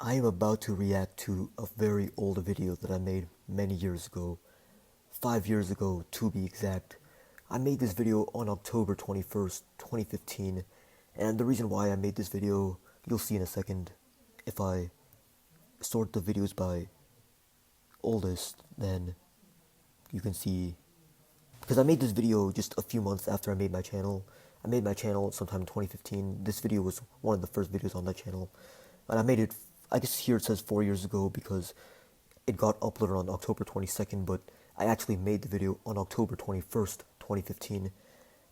I am about to react to a very old video that I made many years ago. 5 years ago, to be exact. I made this video on October 21st, 2015, and the reason why I made this video, you'll see in a second. If I sort the videos by oldest, then you can see, because I made this video just a few months after I made my channel. I made my channel sometime in 2015. This video was one of the first videos on that channel, and I made it, I guess here it says 4 years ago because it got uploaded on October 22nd, but I actually made the video on October 21st, 2015.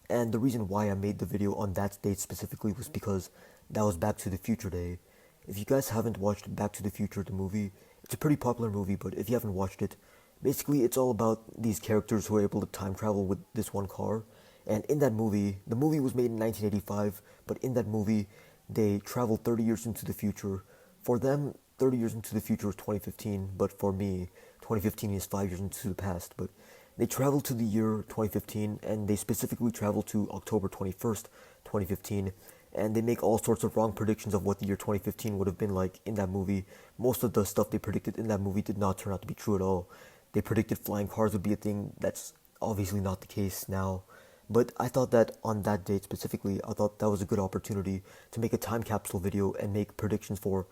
And the reason why I made the video on that date specifically was because that was Back to the Future Day. If you guys haven't watched Back to the Future, the movie, it's a pretty popular movie, but if you haven't watched it, basically it's all about these characters who are able to time travel with this one car. And in that movie, the movie was made in 1985, but in that movie, they travel 30 years into the future. For them, 30 years into the future is 2015, but for me, 2015 is 5 years into the past. But they travel to the year 2015, and they specifically travel to October 21st, 2015, and they make all sorts of wrong predictions of what the year 2015 would have been like in that movie. Most of the stuff they predicted in that movie did not turn out to be true at all. They predicted flying cars would be a thing. That's obviously not the case now. But I thought that on that date specifically, I thought that was a good opportunity to make a time capsule video and make predictions for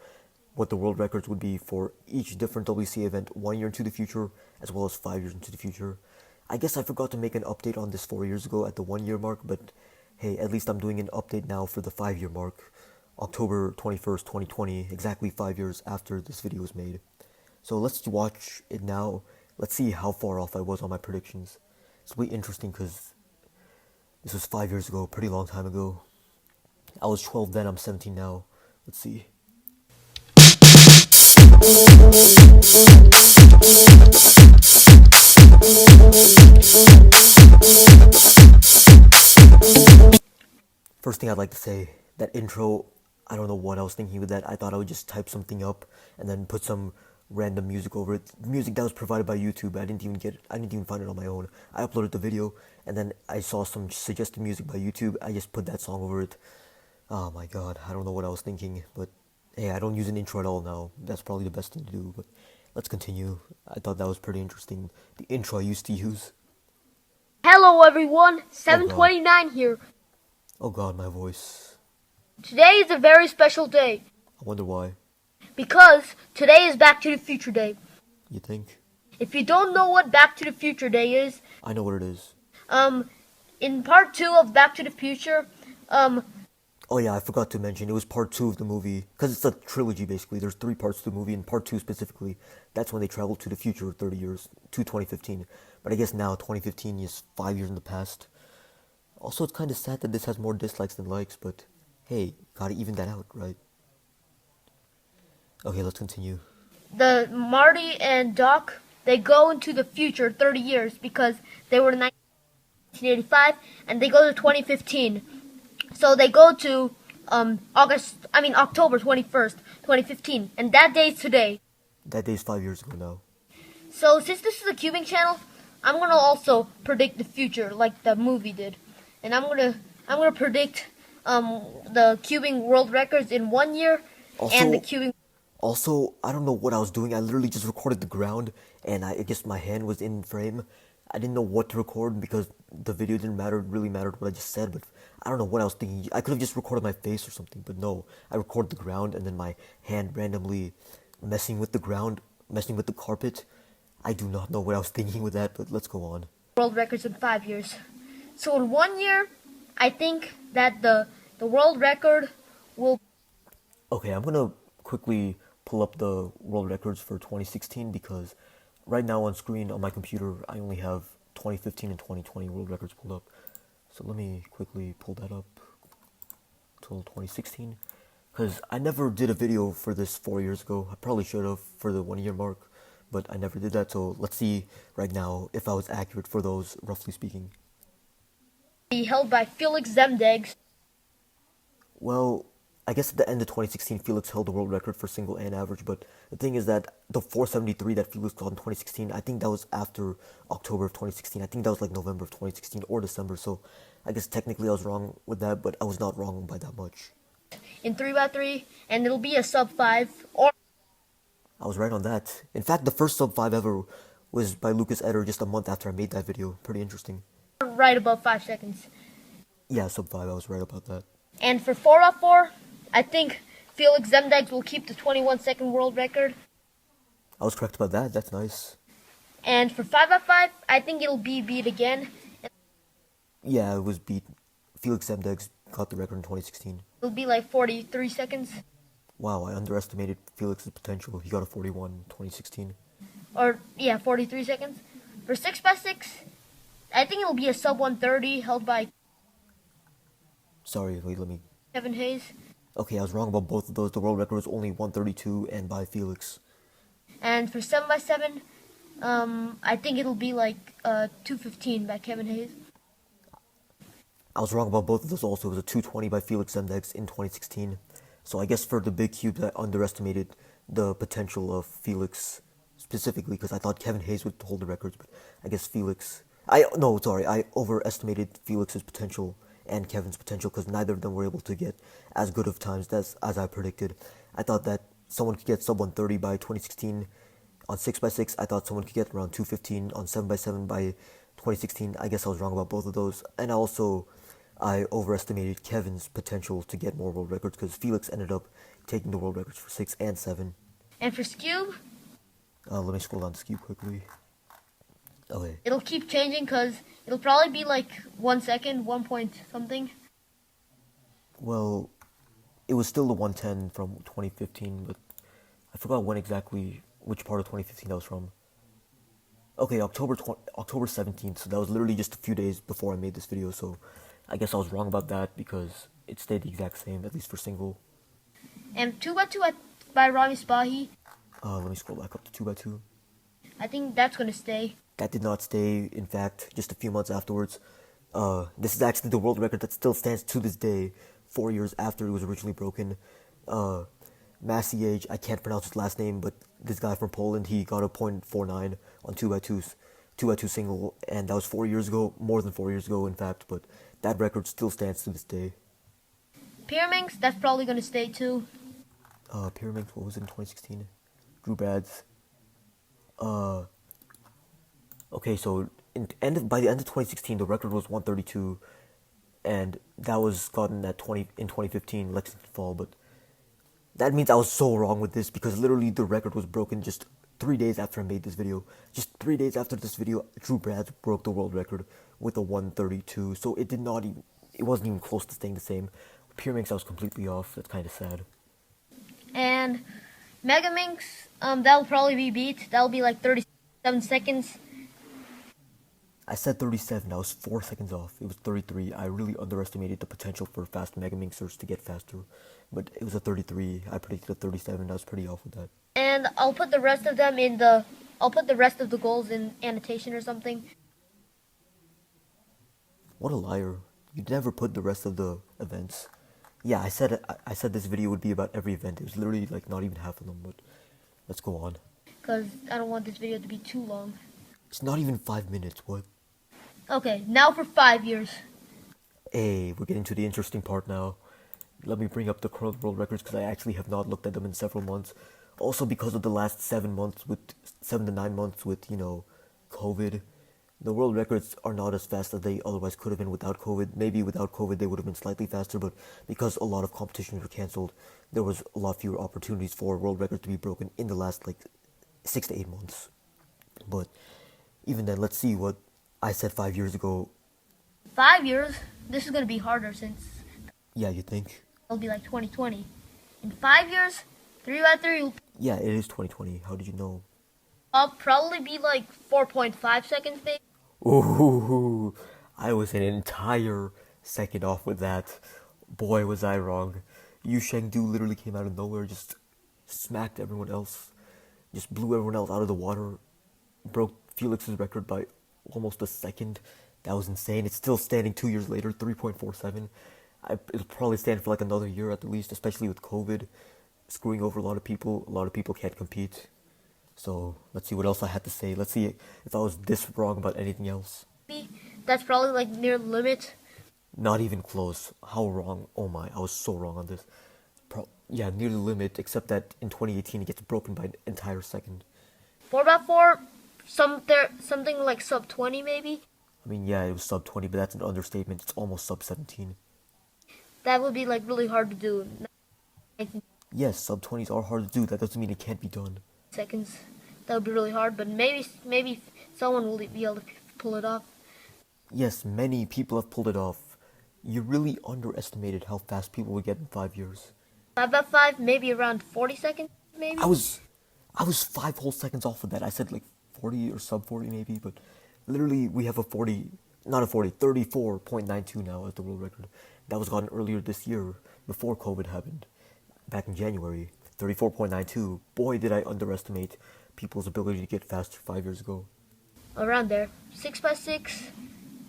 what the world records would be for each different WC event 1 year into the future, as well as 5 years into the future. I guess I forgot to make an update on this 4 years ago at the 1 year mark, but hey, at least I'm doing an update now for the 5 year mark, October 21st, 2020, exactly 5 years after this video was made. So let's watch it now. Let's see how far off I was on my predictions. It's really interesting because this was 5 years ago, a pretty long time ago. I was 12 then, I'm 17 now. Let's see. First thing I'd like to say, that intro, I don't know what I was thinking with that. I thought I would just type something up and then put some random music over it. Music that was provided by YouTube. I didn't even find it on my own. I uploaded the video and then I saw some suggested music by YouTube. I just put that song over it. Oh my god, I don't know what I was thinking, but hey, I don't use an intro at all now. That's probably the best thing to do, but let's continue. I thought that was pretty interesting. The intro I used to use. Hello everyone, 729 here. Oh god, my voice. Today is a very special day. I wonder why. Because today is Back to the Future Day. You think? If you don't know what Back to the Future Day is, I know what it is. In part 2 of Back to the Future, Oh yeah, I forgot to mention, it was part 2 of the movie, because it's a trilogy basically. There's 3 parts to the movie, and part 2 specifically, that's when they traveled to the future 30 years, to 2015. But I guess now 2015 is 5 years in the past. Also, it's kind of sad that this has more dislikes than likes, but hey, gotta even that out, right? Okay, let's continue. the Marty and Doc, they go into the future 30 years because they were in 1985 and they go to 2015. So they go to October 21st, 2015, and that day's today. That day's 5 years ago now. So since this is a cubing channel, I'm gonna also predict the future like the movie did, and I'm gonna predict the cubing world records in 1 year and the cubing. Also, I don't know what I was doing. I literally just recorded the ground, and I guess my hand was in frame. I didn't know what to record because the video didn't really mattered what I just said, but I don't know what I was thinking. I could have just recorded my face or something, but no. I recorded the ground and then my hand randomly messing with the ground, messing with the carpet. I do not know what I was thinking with that, but let's go on. World records in 5 years. So in 1 year, I think that the world record will... Okay, I'm gonna quickly pull up the world records for 2016 because right now on screen on my computer I only have 2015 and 2020 world records pulled up. So let me quickly pull that up till 2016 because I never did a video for this 4 years ago. I probably should have for the 1 year mark, but I never did that. So let's see right now if I was accurate for those, roughly speaking. Be held by Felix Zemdegs. Well, I guess at the end of 2016, Felix held the world record for single and average, but the thing is that the 473 that Felix got in 2016, I think that was after October of 2016. I think that was like November of 2016 or December, so I guess technically I was wrong with that, but I was not wrong by that much. In 3x3, and it'll be a sub 5, or I was right on that. In fact, the first sub 5 ever was by Lucas Eder just a month after I made that video. Pretty interesting. Right above 5 seconds. Yeah, sub 5, I was right about that. And for 4x4, I think Felix Zemdegs will keep the 21-second world record. I was correct about that. That's nice. And for 5x5, I think it'll be beat again. Yeah, it was beat. Felix Zemdegs got the record in 2016. It'll be like 43 seconds. Wow, I underestimated Felix's potential. He got a 41 in 2016. Or, yeah, 43 seconds. For 6x6, I think it'll be a sub 130 held by Sorry, wait, let me... Kevin Hayes. Okay, I was wrong about both of those. The world record was only 132 and by Felix. And for 7x7, I think it'll be like 215 by Kevin Hayes. I was wrong about both of those also. It was a 220 by Felix Zemdegs in 2016. So I guess for the big cubes, I underestimated the potential of Felix specifically because I thought Kevin Hayes would hold the records, but I guess I overestimated Felix's potential and Kevin's potential because neither of them were able to get as good of times as I predicted. I thought that someone could get sub 130 by 2016 on 6x6. I thought someone could get around 215 on 7x7 by 2016. I guess I was wrong about both of those. And also, I overestimated Kevin's potential to get more world records because Felix ended up taking the world records for 6 and 7. And for Scube, let me scroll down to Scube quickly. Okay. it'll keep changing because it'll probably be like 1 second, 1 point something. Well, it was still the 110 from 2015, but I forgot which part of 2015 that was from. Okay, October 17th, so that was literally just a few days before I made this video, so I guess I was wrong about that because it stayed the exact same, at least for single. And 2x2 by Rami Spahi, Let me scroll back up to 2x2. I think that's going to stay. That did not stay, in fact, just a few months afterwards. This is actually the world record that still stands to this day, 4 years after it was originally broken. Maciej, I can't pronounce his last name, but this guy from Poland, he got a .49 on 2x2 single, and that was 4 years ago, more than 4 years ago, in fact, but that record still stands to this day. Megaminx, that's probably going to stay too. Megaminx, what was it in 2016? Drew Brads. Okay, so by the end of 2016, the record was 132, and that was gotten in 2015 Lexington Fall, but that means I was so wrong with this because literally the record was broken just 3 days after I made this video. Just 3 days after this video, Drew Brads broke the world record with a 132, so it wasn't even close to staying the same. Megaminx, I was completely off. That's kind of sad. And Megaminx, that'll probably be beat. That'll be like 37 seconds. I said 37, I was 4 seconds off. It was 33. I really underestimated the potential for fast Megaminxers to get faster. But it was a 33. I predicted a 37. I was pretty off with that. And I'll put the rest of them I'll put the rest of the goals in annotation or something. What a liar. You never put the rest of the events. Yeah, I said this video would be about every event. It was literally like not even half of them, but let's go on. Because I don't want this video to be too long. It's not even 5 minutes, what? Okay, now for 5 years. Hey, we're getting to the interesting part now. Let me bring up the current world records because I actually have not looked at them in several months. Also because of the last 7 to 9 months with, COVID. The world records are not as fast as they otherwise could have been without COVID. Maybe without COVID they would have been slightly faster, but because a lot of competitions were cancelled, there was a lot fewer opportunities for world records to be broken in the last 6 to 8 months. But even then, let's see what I said 5 years ago. 5 years? This is going to be harder since Yeah, you think? it'll be like 2020. In 5 years, 3x3 Yeah, it is 2020. How did you know? I'll probably be like 4.5 seconds maybe. Ooh, I was an entire second off with that. Boy, was I wrong. Yu Shengdu literally came out of nowhere, just smacked everyone else, just blew everyone else out of the water, broke Felix's record by almost a second. That was insane. It's still standing 2 years later, 3.47. It'll probably stand for like another year at the least, especially with COVID screwing over a lot of people. A lot of people can't compete. So let's see what else I had to say. Let's see if I was this wrong about anything else. That's probably like near the limit. Not even close. How wrong? Oh my, I was so wrong on this. Yeah, near the limit, except that in 2018 it gets broken by an entire second. 4x4, something like sub 20 maybe. I mean, yeah, it was sub 20, but that's an understatement. It's almost sub 17. That would be like really hard to do. Yes, sub 20s are hard to do. That doesn't mean it can't be done. Seconds. That would be really hard, but maybe someone will be able to pull it off. Yes, many people have pulled it off. You really underestimated how fast people would get in 5 years. 5x5, maybe around 40 seconds, maybe. I was 5 whole seconds off of that. I said like 40 or sub 40 maybe, but literally we have a 40, not a 40, 34.92 now as the world record. That was gotten earlier this year before COVID happened, back in January. 34.92. Boy, did I underestimate people's ability to get faster 5 years ago. Around there. 6x6,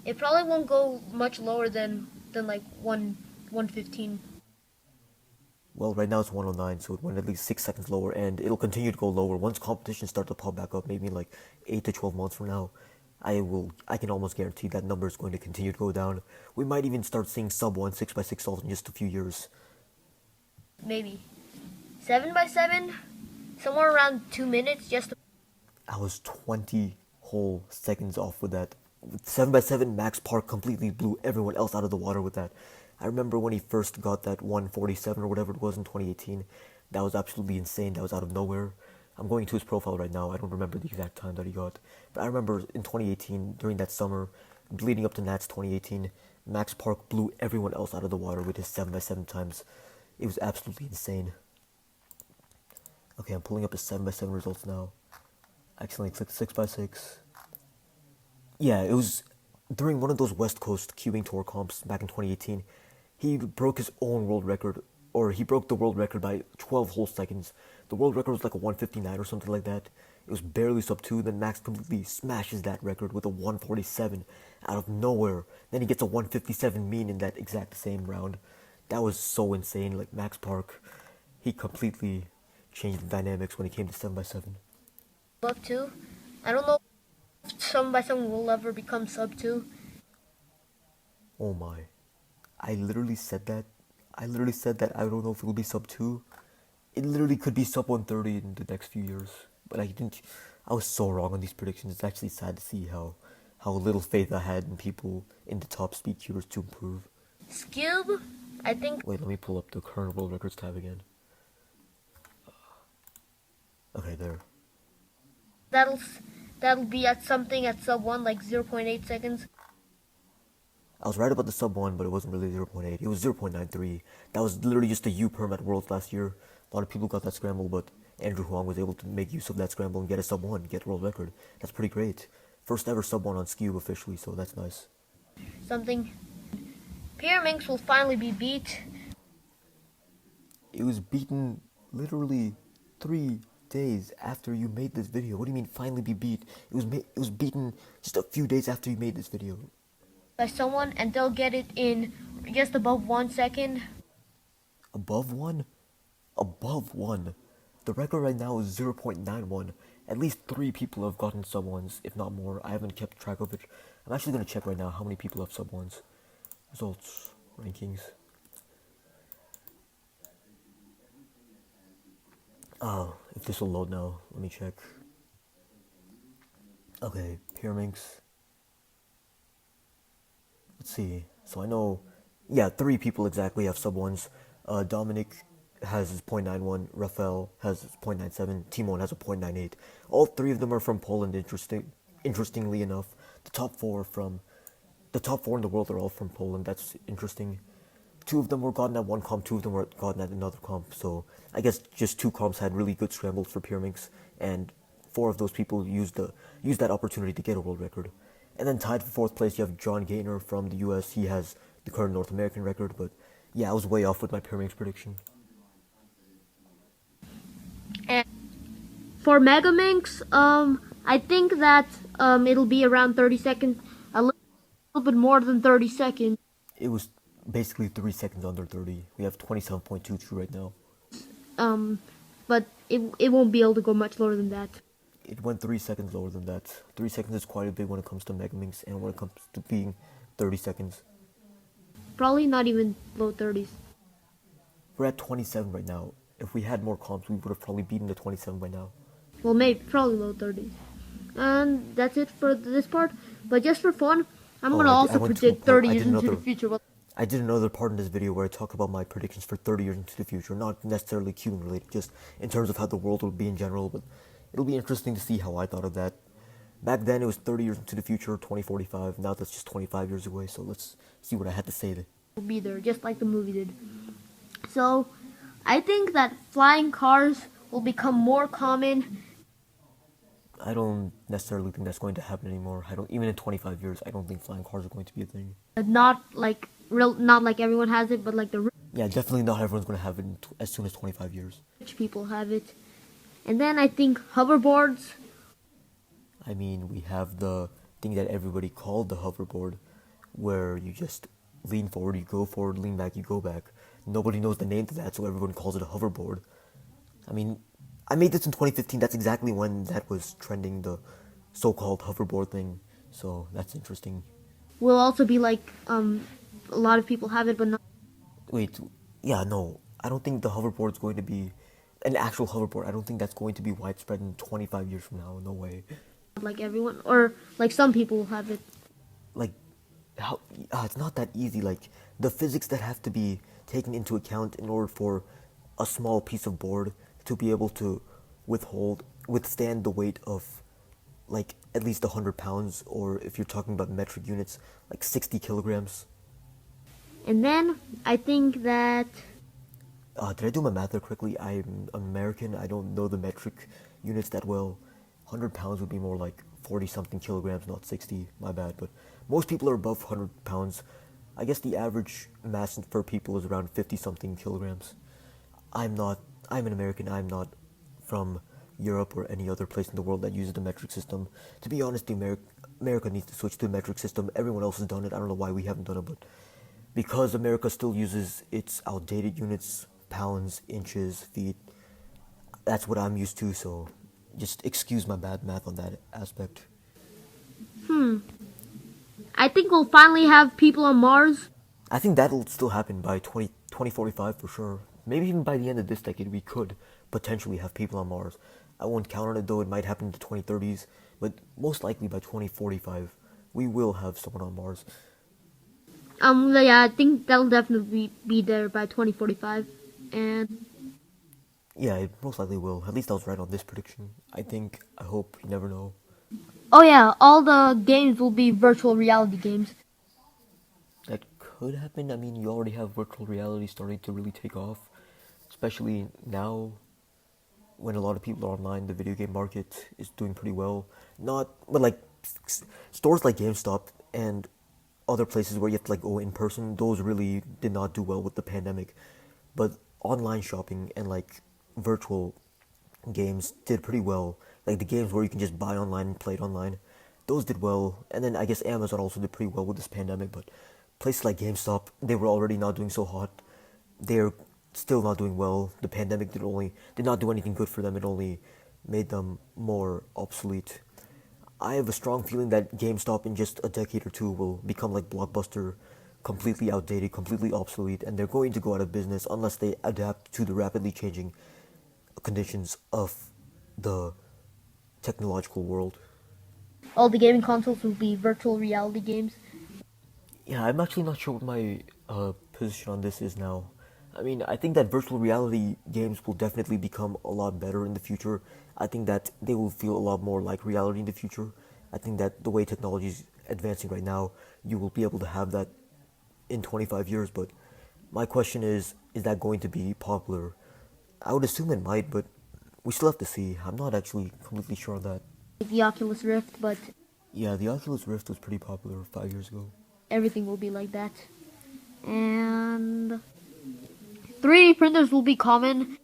it probably won't go much lower than like 115. Well, right now it's 109, so it went at least 6 seconds lower, and it'll continue to go lower once competitions start to pop back up. Maybe in like 8 to 12 months from now, I can almost guarantee that number is going to continue to go down. We might even start seeing sub 1 6x6 solves in just a few years. Maybe 7x7, somewhere around 2 minutes. I was 20 whole seconds off with that. With 7x7, Max Park completely blew everyone else out of the water with that. I remember when he first got that 147 or whatever it was in 2018. That was absolutely insane. That was out of nowhere. I'm going to his profile right now. I don't remember the exact time that he got. But I remember in 2018, during that summer, leading up to Nats 2018, Max Park blew everyone else out of the water with his 7x7 times. It was absolutely insane. Okay, I'm pulling up his 7x7 results now. I accidentally clicked 6x6. Yeah, it was during one of those West Coast cubing tour comps back in 2018. He broke his own world record, or he broke the world record by 12 whole seconds. The world record was like a 159 or something like that. It was barely sub 2, then Max completely smashes that record with a 147 out of nowhere. Then he gets a 157 mean in that exact same round. That was so insane. Like, Max Park, he completely changed the dynamics when it came to 7x7. Sub 2. I don't know if 7x7 will ever become sub 2. Oh my. I literally said that. I don't know if it'll be sub 2. It literally could be sub 130 in the next few years. But I didn't. I was so wrong on these predictions. It's actually sad to see how little faith I had in people in the top speed cubers to improve. Skib, I think. Wait, let me pull up the current world records tab again. Okay, there. That'll be at something at sub 1, like 0.8 seconds. I was right about the sub 1, but it wasn't really 0.8. It was 0.93. That was literally just a U-perm at Worlds last year. A lot of people got that scramble, but Andrew Huang was able to make use of that scramble and get a sub 1, get world record. That's pretty great. First ever sub 1 on Skew officially, so that's nice. Something. Megaminx will finally be beat. It was beaten literally 3 days after you made this video. What do you mean finally be beat? It was beaten just a few days after you made this video. By someone, and they'll get it in just above 1 second. Above 1? Above 1. The record right now is 0.91. At least 3 people have gotten sub 1s, if not more. I haven't kept track of it. I'm actually going to check right now how many people have sub 1s. Results, rankings. Oh, if this will load now, let me check. Okay, Megaminx. Let's see. So I know, yeah, 3 people exactly have sub 1s. Dominic has his 0.91, Rafael has his 0.97, Timon has a 0.98. All 3 of them are from Poland, interestingly enough. The top 4 in the world are all from Poland. That's interesting. 2 of them were gotten at one comp, 2 of them were gotten at another comp. So I guess just 2 comps had really good scrambles for Megaminx, and 4 of those people used that opportunity to get a world record. And then tied for 4th place, you have John Gaynor from the US. He has the current North American record, but yeah, I was way off with my Megaminx prediction. And for Megaminx, I think that it'll be around 30 seconds, a little bit more than 30 seconds. It was basically 3 seconds under 30. We have 27.22 right now. But it won't be able to go much lower than that. It went 3 seconds lower than that. 3 seconds is quite a bit when it comes to Megaminx and when it comes to being 30 seconds. Probably not even low 30s. We're at 27 right now. If we had more comps, we would have probably beaten the 27 by now. Well, maybe probably low 30s. And that's it for this part. But just for fun, I'm Oh, gonna I also went too. predict 30 years into the future. I did another part in this video where I talk about my predictions for 30 years into the future, not necessarily cubing related, just in terms of how the world will be in general, but it'll be interesting to see how I thought of that. Back then it was 30 years into the future, 2045, now that's just 25 years away, so let's see what I had to say there. Will be there, just like the movie did. So, I think that flying cars will become more common. I don't necessarily think that's going to happen anymore. Even in 25 years, I don't think flying cars are going to be a thing. Not like everyone has it, but like the Yeah, definitely not everyone's going to have it as soon as 25 years. rich people have it. And then I think hoverboards. I mean, we have the thing that everybody called the hoverboard, where you just lean forward, you go forward, lean back, you go back. Nobody knows the name to that, so everyone calls it a hoverboard. I mean, I made this in 2015. That's exactly when that was trending, the so-called hoverboard thing. So that's interesting. Will also be like a lot of people have it, but not Wait, yeah, no. I don't think the hoverboard's going to be an actual hoverboard. I don't think that's going to be widespread in 25 years from now. No way. like everyone, or like some people have it. Like, how it's not that easy. Like, the physics that have to be taken into account in order for a small piece of board to be able to withstand the weight of like at least 100 pounds, or if you're talking about metric units, like 60 kilograms. And then I think that Did I do my math there correctly? I'm American. I don't know the metric units that well. 100 pounds would be more like 40 something kilograms, not 60. My bad. But most people are above 100 pounds. I guess the average mass for people is around 50 something kilograms. I'm an American. I'm not from Europe or any other place in the world that uses the metric system. To be honest, America needs to switch to the metric system. Everyone else has done it. I don't know why we haven't done it, but because America still uses its outdated units, pounds, inches, feet, that's what I'm used to, so just excuse my bad math on that aspect. I think we'll finally have people on Mars. I think that'll still happen by 2045 for sure. Maybe even by the end of this decade, we could potentially have people on Mars. I won't count on it though, it might happen in the 2030s, but most likely by 2045, we will have someone on Mars. Yeah, I think that'll definitely be there by 2045. And Yeah, it most likely will. At least I was right on this prediction. I hope, you never know. oh yeah, all the games will be virtual reality games. That could happen. I mean, you already have virtual reality starting to really take off, especially now when a lot of people are online. The video game market is doing pretty well. But like stores like GameStop and other places where you have to like go in person, those really did not do well with the pandemic. But online shopping and like virtual games did pretty well. Like the games where you can just buy online and play it online, those did well. And then I guess Amazon also did pretty well with this pandemic. But places like GameStop, they were already not doing so hot. They're still not doing well. The pandemic did not do anything good for them. It only made them more obsolete. I have a strong feeling that GameStop in just a decade or two will become like Blockbuster, completely outdated, completely obsolete, and they're going to go out of business unless they adapt to the rapidly changing conditions of the technological world. All the gaming consoles will be virtual reality games. Yeah, I'm actually not sure what my position on this is now. I mean, I think that virtual reality games will definitely become a lot better in the future. I think that they will feel a lot more like reality in the future. I think that the way technology is advancing right now, you will be able to have that in 25 years. But my question is that going to be popular? I would assume it might, but we still have to see. I'm not actually completely sure on that. The Oculus Rift, but Yeah, the Oculus Rift was pretty popular 5 years ago. everything will be like that. And 3D printers will be common.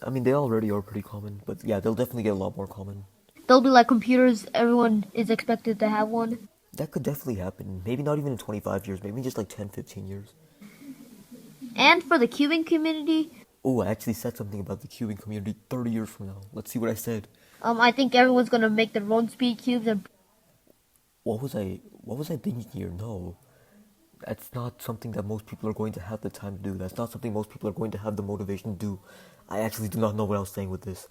I mean, they already are pretty common, but yeah, they'll definitely get a lot more common. They'll be like computers. Everyone is expected to have one. That could definitely happen. Maybe not even in 25 years, maybe just like 10, 15 years. And for the cubing community, Oh, I actually said something about the cubing community 30 years from now. Let's see what I said. I think everyone's gonna make their own speed cubes and What was I thinking here? No. That's not something that most people are going to have the time to do. That's not something most people are going to have the motivation to do. I actually do not know what I was saying with this.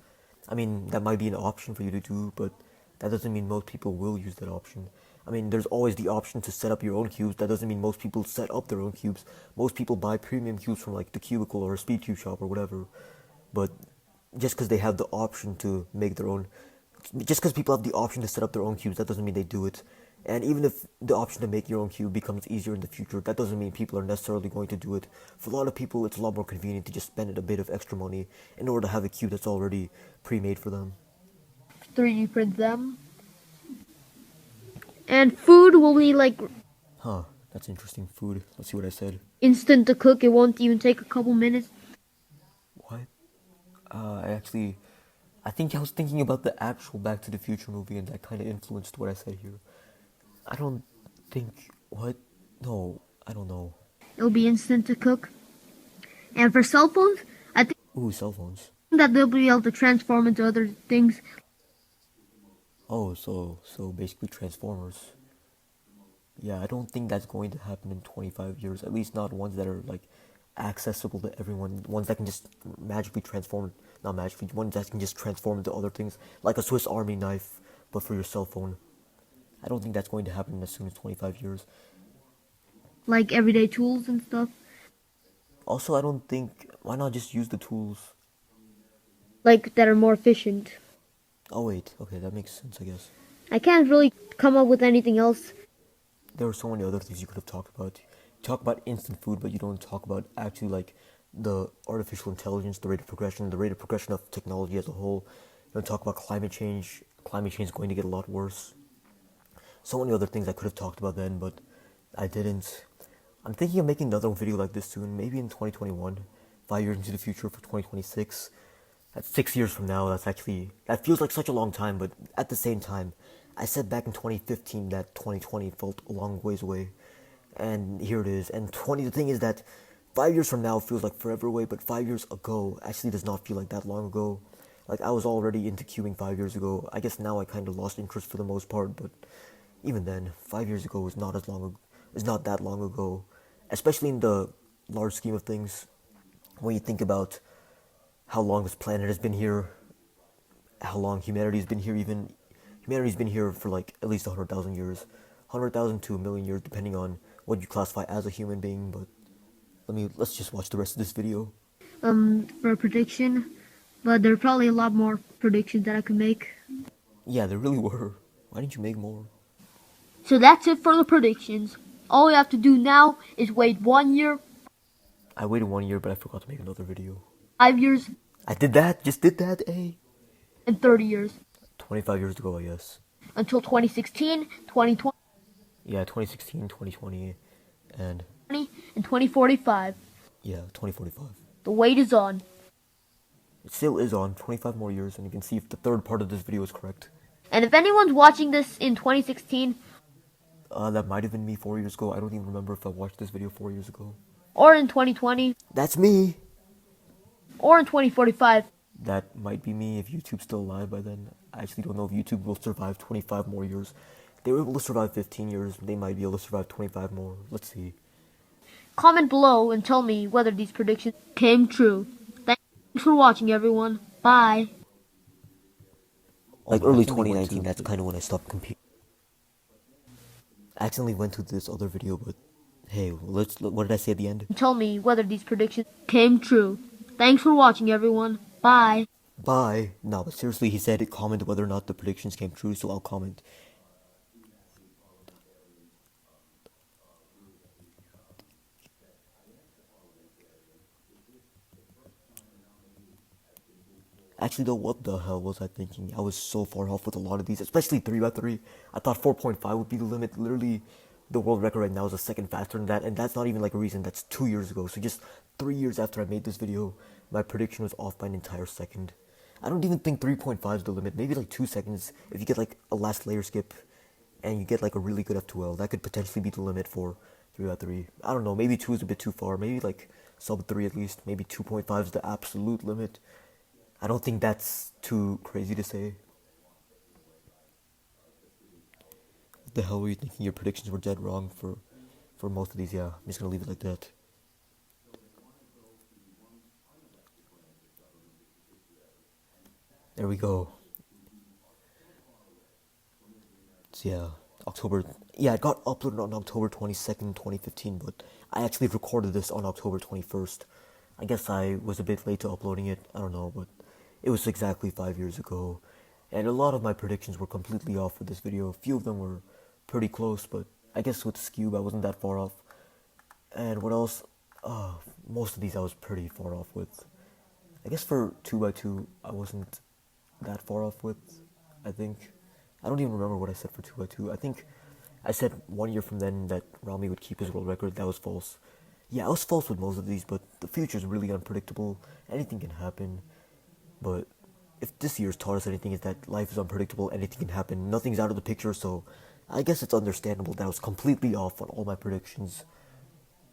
I mean, that might be an option for you to do, but that doesn't mean most people will use that option. I mean, there's always the option to set up your own cubes. That doesn't mean most people set up their own cubes. Most people buy premium cubes from like the Cubicle or a Speed Cube shop or whatever. But just because they have the option to make their own, just because people have the option to set up their own cubes, that doesn't mean they do it. And even if the option to make your own cube becomes easier in the future, that doesn't mean people are necessarily going to do it. For a lot of people, it's a lot more convenient to just spend a bit of extra money in order to have a cube that's already pre-made for them. 3D print them. And food will be like Huh, that's interesting. Food. Let's see what I said. instant to cook. It won't even take a couple minutes. What? I think I was thinking about the actual Back to the Future movie, and that kind of influenced what I said here. I don't think, what? No, I don't know. It'll be instant to cook. And for cell phones, I think Ooh, cell phones. that they'll be able to transform into other things. Oh, so basically Transformers. Yeah, I don't think that's going to happen in 25 years. At least not ones that are like accessible to everyone. Ones that can just magically transform, not magically, ones that can just transform into other things, like a Swiss Army knife, but for your cell phone. I don't think that's going to happen as soon as 25 years. Like everyday tools and stuff. Also, I don't think, why not just use the tools? Like that are more efficient. Oh wait, okay, that makes sense, I guess. I can't really come up with anything else. There were so many other things you could have talked about. You talk about instant food, but you don't talk about actually like the artificial intelligence, the rate of progression of technology as a whole. You don't talk about climate change. Climate change is going to get a lot worse. So many other things I could have talked about then, but I didn't. I'm thinking of making another video like this soon, maybe in 2021, 5 years into the future for 2026. That's 6 years from now. That feels like such a long time, but at the same time, I said back in 2015 that 2020 felt a long ways away, and here it is. And the thing is that 5 years from now feels like forever away, but 5 years ago actually does not feel like that long ago. Like, I was already into cubing 5 years ago. I guess now I kind of lost interest for the most part, but even then, 5 years ago is not that long ago, especially in the large scheme of things. When you think about how long this planet has been here, how long humanity's been here, humanity's been here for like at least 100,000 years, 100,000 to a million years, depending on what you classify as a human being. But let's just watch the rest of this video. For a prediction, but there are probably a lot more predictions that I could make. Yeah, there really were. Why didn't you make more? So that's it for the predictions. All we have to do now is wait 1 year, I waited 1 year, but I forgot to make another video. 5 years, I did that, just did that, eh? and 30 years. 25 years ago, I guess. Until 2016, 2020, Yeah, 2016, 2020, and and 2045. yeah, 2045. The wait is on. It still is on, 25 more years, and you can see if the third part of this video is correct. And if anyone's watching this in 2016, That might have been me 4 years ago. I don't even remember if I watched this video 4 years ago. or in 2020, That's me! or in 2045, That might be me if YouTube's still alive by then. I actually don't know if YouTube will survive 25 more years. They were able to survive 15 years. They might be able to survive 25 more. Let's see. comment below and tell me whether these predictions came true. Thanks for watching, everyone. Bye. Like early 2019, that's kind of when I stopped competing. I accidentally went to this other video, but hey, what did I say at the end? Tell me whether these predictions came true. Thanks for watching, everyone. Bye. Bye. No, but seriously, he said comment whether or not the predictions came true, so I'll comment. Actually, though, what the hell was I thinking? I was so far off with a lot of these, especially 3x3. I thought 4.5 would be the limit. Literally, the world record right now is a second faster than that, and that's not even like a reason. That's 2 years ago. So just 3 years after I made this video, my prediction was off by an entire second. I don't even think 3.5 is the limit. Maybe like 2 seconds. If you get like a last layer skip, and you get like a really good F2L, that could potentially be the limit for 3x3. I don't know. Maybe 2 is a bit too far. Maybe like sub 3 at least. Maybe 2.5 is the absolute limit. I don't think that's too crazy to say. What the hell were you thinking? Your predictions were dead wrong for for most of these, yeah. I'm just gonna leave it like that. There we go. So yeah, it got uploaded on October 22nd, 2015, but I actually recorded this on October 21st. I guess I was a bit late to uploading it, I don't know, but it was exactly 5 years ago. And a lot of my predictions were completely off with this video. A few of them were pretty close, but I guess with Scube I wasn't that far off. And what else? Most of these I was pretty far off with. I guess for 2x2 I wasn't that far off with, I think. I don't even remember what I said for 2x2. I think I said 1 year from then that Rami would keep his world record. That was false. Yeah, I was false with most of these, but the future is really unpredictable. Anything can happen. But if this year's taught us anything, is that life is unpredictable, anything can happen, nothing's out of the picture, so I guess it's understandable that I was completely off on all my predictions.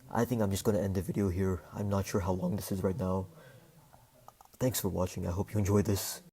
I think I'm just going to end the video here. I'm not sure how long this is right now. Thanks for watching. I hope you enjoyed this.